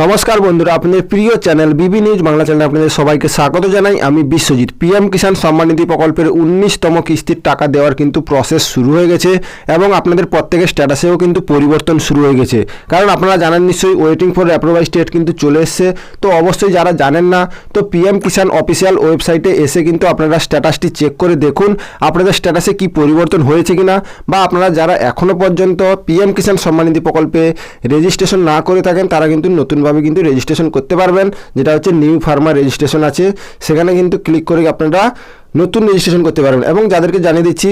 নমস্কার বন্ধুরা, আপনাদের প্রিয় চ্যানেল বিবি নিউজ বাংলা চ্যানেলে আপনাদের সবাইকে স্বাগত জানাই। আমি বিশ্বজিৎ। পিএম কিষাণ সম্মান নিধি প্রকল্পের 19তম কিস্তির টাকা দেওয়ার কিন্তু প্রসেস শুরু হয়ে গেছে এবং আপনাদের প্রত্যেকের স্ট্যাটাসেও কিন্তু পরিবর্তন শুরু হয়ে গেছে। কারণ আপনারা জানেন নিশ্চয়ই ওয়েটিং ফর অ্যাপ্রুভাল স্টেট কিন্তু চলে এসছে। তো অবশ্যই যারা জানেন না, তো পিএম কিষাণ অফিসিয়াল ওয়েবসাইটে এসে কিন্তু আপনারা স্ট্যাটাসটি চেক করে দেখুন আপনাদের স্ট্যাটাসে কি পরিবর্তন হয়েছে কিনা, বা আপনারা যারা এখনও পর্যন্ত পিএম কিষাণ সম্মান নিধি প্রকল্পে রেজিস্ট্রেশন না করে থাকেন তারা কিন্তু নতুনভাবে কিন্তু রেজিস্ট্রেশন করতে পারবেন। যেটা হচ্ছে নিউ ফার্মার রেজিস্ট্রেশন আছে, সেখানে কিন্তু ক্লিক করে আপনারা নতুন রেজিস্ট্রেশন করতে পারবেন। এবং যাদেরকে জানিয়ে দিচ্ছি,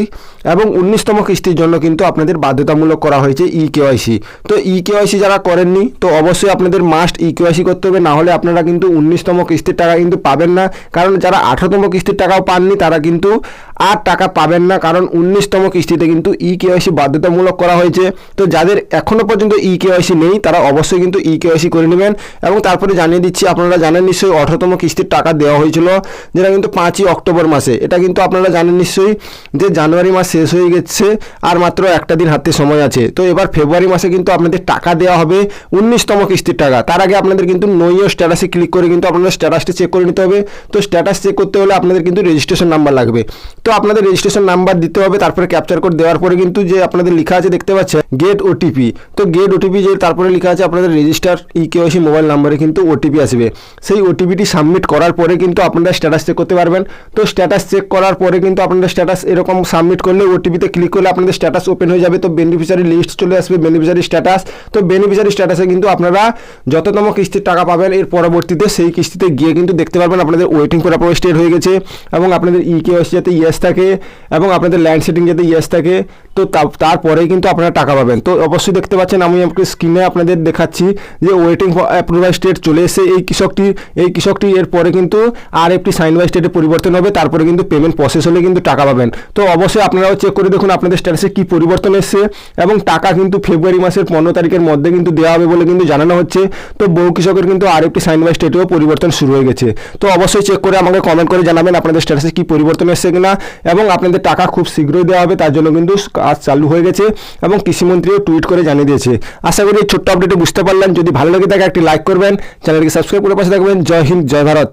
এবং 19তম কিস্তির জন্য কিন্তু আপনাদের বাধ্যতামূলক করা হয়েছে ইকেওয়াইসি। তো ইকেওয়াইসি যারা করেননি, তো অবশ্যই আপনাদের মাস্ট ইকেওয়াইসি করতে হবে, না হলে আপনারা কিন্তু 19তম কিস্তির টাকা কিন্তু পাবেন না। কারণ যারা 18তম কিস্তির টাকাও পাননি তারা কিন্তু আর টাকা পাবেন না, কারণ 19তম কিস্তিতে কিন্তু ইকেওয়াইসি বাধ্যতামূলক করা হয়েছে। তো যাদের এখনও পর্যন্ত ইকেওয়াইসি নেই তারা অবশ্যই কিন্তু ইকেওয়াইসি করে নেবেন। এবং তারপরে জানিয়ে দিচ্ছি, আপনারা জানেন নিশ্চয়ই 18তম কিস্তির টাকা দেওয়া হয়েছিল, যেটা কিন্তু 5ই অক্টোবর মাসে। এটা কিন্তু আপনারা জানেন নিশ্চয়ই যে জানুয়ারি মাস শেষ হয়ে গেছে, আর মাত্র একটা দিন হাতে সময় আছে। তো এবার ফেব্রুয়ারি মাসে কিন্তু আপনাদের টাকা দেওয়া হবে 19তম কিস্তির টাকা। তার আগে আপনাদের কিন্তু নো ইয়োর স্ট্যাটাসে ক্লিক করে কিন্তু আপনাদের স্ট্যাটাসটি চেক করে নিতে হবে। তো স্ট্যাটাস চেক করতে হলে আপনাদের কিন্তু রেজিস্ট্রেশন নাম্বার লাগবে। তো আপনাদের রেজিস্ট্রেশন নাম্বার দিতে হবে, তারপরে ক্যাপচার কোড দেওয়ার পরে কিন্তু যে আপনাদের লেখা আছে দেখতে পাচ্ছেন গেট ওটিপি। তো গেট ওটিপি যে তারপরে লেখা আছে আপনাদের রেজিস্টার ইকেওয়াইসি মোবাইল নাম্বারে কিন্তু ওটিপি আসবে। সেই ওটিপিটি সাবমিট করার পরে কিন্তু আপনারা স্ট্যাটাস চেক করতে পারবেন। তো স্ট্যাটাস চেক করার পরে কিন্তু আপনাদের স্ট্যাটাস এরকম সাবমিট করলে ওটিপিতে ক্লিক করলে আপনাদের স্ট্যাটাস ওপেন হয়ে যাবে। তো বেনিফিশিয়ারি লিস্ট চলে আসবে, বেনিফিশিয়ারি স্ট্যাটাস। তো বেনিফিশিয়ারি স্ট্যাটাসে কিন্তু আপনারা যততম কিস্তির টাকা পাবেন এর পরবর্তীতে সেই কিস্তিতে গিয়ে কিন্তু দেখতে পারবেন আপনাদের ওয়েটিং ফর অ্যাপ্রুভাল স্টেট হয়ে গেছে, এবং আপনাদের ইকেওয়াইসি যাতে ইয়েস থাকে এবং আপনাদের ল্যান্ড সেটিং যাতে ইয়েস থাকে। তো তারপরেই কিন্তু আপনারা টাকা পাবেন। তো অবশ্যই দেখতে পাচ্ছেন, আমি আপনাকে স্ক্রিনে আপনাদের দেখাচ্ছি যে ওয়েটিং ফর অ্যাপ্রুভাল স্টেট চলে এসে এই কৃষকটি এর পরে কিন্তু আর একটি সাইন বাই স্টেটে পরিবর্তন হবে, তারপরে কিন্তু পেমেন্ট প্রসেস হলে কিন্তু টাকা পাবেন। তো অবশ্যই আপনারাও চেক করে দেখুন আপনাদের স্ট্যাটাসে কি পরিবর্তন এসছে, এবং টাকা কিন্তু ফেব্রুয়ারি মাসের 15 তারিখের মধ্যে কিন্তু দেওয়া হবে বলে কিন্তু জানানো হচ্ছে। তো বহু কৃষকের কিন্তু আর একটি সাইন বাই স্টেটেও পরিবর্তন শুরু হয়ে গেছে। তো অবশ্যই চেক করে আমাকে কমেন্ট করে জানাবেন আপনাদের স্ট্যাটাসে কি পরিবর্তন এসছে কিনা, এবং আপনাদের টাকা খুব শীঘ্রই দেওয়া হবে, তার জন্য কিন্তু কাজ চালু হয়ে গেছে এবং কৃষিমন্ত্রীও টুইট করে জানিয়ে দিয়েছে। আশা করি এই ছোট্ট আপডেটে বুঝতে পারলেন। যদি ভালো লাগে থাকে একটি লাইক করবেন, চ্যানেলকে সাবস্ক্রাইব করে পাশে থাকবেন। জয় হিন্দ, জয় ভারত।